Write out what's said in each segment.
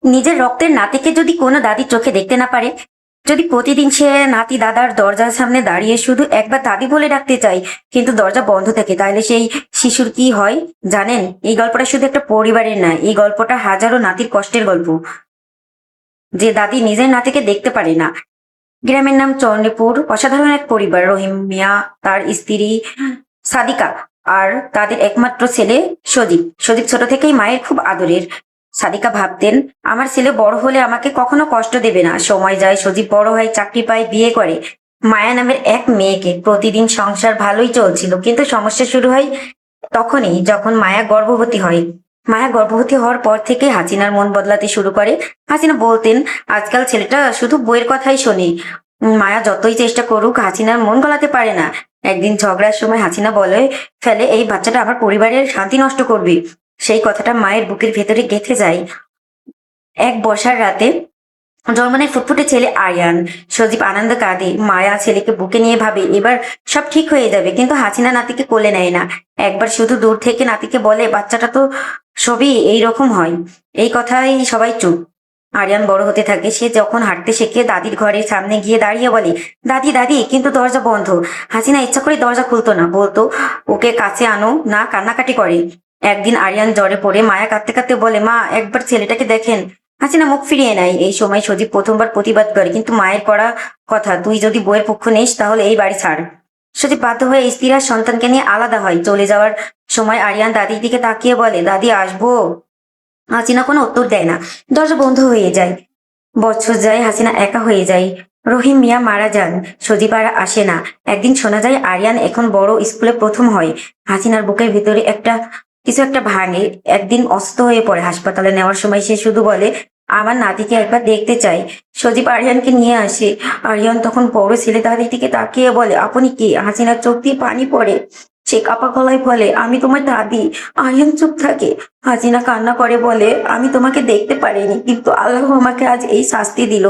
নিজের রক্তের নাতিকে যদি কোনো দাদি চোখে দেখতে না পারে, যদি প্রতিদিন সে নাতি দাদার দরজার সামনে দাঁড়িয়ে শুধু একবার দাদি বলে ডাকতে চাই, কিন্তু দরজা বন্ধ থাকে, তাহলে সেই শিশুর কি হয় জানেন? এই গল্পটা শুধু একটা পরিবারের নয়, এই গল্পটা হাজারো নাতির কষ্টের গল্প, যে দাদি নিজের নাতিকে দেখতে পারে না। গ্রামের নাম চন্ডীপুর। অসাধারণ এক পরিবার, রহিম মিয়া, তার স্ত্রী সাদিকা, আর তাদের একমাত্র ছেলে সজীব। সজীব ছোট থেকেই মায়ের খুব আদরের। সাদিকা ভাবতেন, আমার ছেলে বড় হলে আমাকে কখনো কষ্ট দেবে না। সময় যায়, সজীব বড় হয়, চাকরি পায়, বিয়ে করে মায়া নামের এক মেয়েকে। প্রতিদিন সংসার ভালোই চলছিল, কিন্তু সমস্যা শুরু হয় তখনই যখন মায়া গর্ভবতী হয়। মায়া গর্ভবতী হওয়ার পর থেকে হাসিনার মন বদলাতে শুরু করে। হাসিনা বলতেন, আজকাল ছেলেটা শুধু বইয়ের কথাই শোনে। মায়া যতই চেষ্টা করুক, হাসিনার মন গলাতে পারে না। একদিন ঝগড়ার সময় হাসিনা বলে ফেলে, এই বাচ্চাটা আমার পরিবারের শান্তি নষ্ট করবে। সেই কথাটা মায়ের বুকের ভেতরে গেঁথে যায়। এক বর্ষার রাতে জন্মানের ফুটফুটে ছেলে আরিয়ান। সজীব আনন্দ কাঁদে, মায়া ছেলেকে বুকে নিয়ে ভাবে এবার সব ঠিক হয়ে যাবে, কিন্তু হাসিনা নাতিকে কোলে নেয় না। একবার শুধু দূর থেকে নাতিকে বলে, বাচ্চাটা তো সবই এইরকম হয়। এই কথাই সবাই চুপ। আরিয়ান বড় হতে থাকে। সে যখন হাঁটতে শেখে, দাদির ঘরের সামনে গিয়ে দাঁড়িয়ে বলে, দাদি দাদি, কিন্তু দরজা বন্ধ। হাসিনা ইচ্ছা করে দরজা খুলতো না, বলতো ওকে কাছে আনো না, কান্নাকাটি করে। একদিন আরিয়ান জ্বরে পড়ে, মায়া কাঁদতে কাঁদতে বলে, মা একবার ছেলেটাকে দেখেন। হাসিনা মুখ ফিরিয়ে নেয়। এই সময় সজীব প্রথমবার প্রতিবাদ করে, কিন্তু মায়ের করা কথা, তুই যদি বইয়ের পক্ষ নিস তাহলে এই বাড়ি ছাড়। সজীব বাধ্য হয়ে স্ত্রী আর সন্তানকে নিয়ে আলাদা হয়। চলে যাওয়ার সময় আরিয়ান দাদির দিকে তাকিয়ে বলে, দাদি আসবো? হাসিনা কোনো উত্তর দেয় না। দরজা বন্ধ হয়ে যায়। বছর যায়, হাসিনা একা হয়ে যায়। রহিম মিয়া মারা যান। সজীব আর আসে না। একদিন শোনা যায় আরিয়ান এখন বড় স্কুলে প্রথম হয়। হাসিনার বুকের ভিতরে কিছু একটা ভাঙে। একদিন অসুস্থ হয়ে পড়ে। হাসপাতালে নেওয়ার সময় সে শুধু বলে, আমার নাতিকে একবার দেখতে চাই। সজীব আরিয়ানকে নিয়ে আসে। আরিয়ান তখন বড় ছেলে। দাদির দিকে তাকিয়ে বলে, আপনি কে? হাসিনার চোখ দিয়ে পানি পড়ে। সে কাপা গলায় বলে, আমি তোমার দাদি। আরিয়ান চুপ থাকে। হাসিনা কান্না করে বলে, আমি তোমাকে দেখতে পারিনি, কিন্তু আল্লাহ আমাকে আজ এই শাস্তি দিল।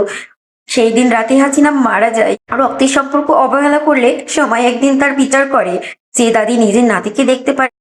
সেই দিন রাতে হাসিনা মারা যায়। রক্তের সম্পর্ক অবহেলা করলে সময় একদিন তার বিচার করে। যে দাদি নিজের নাতিকে দেখতে পারে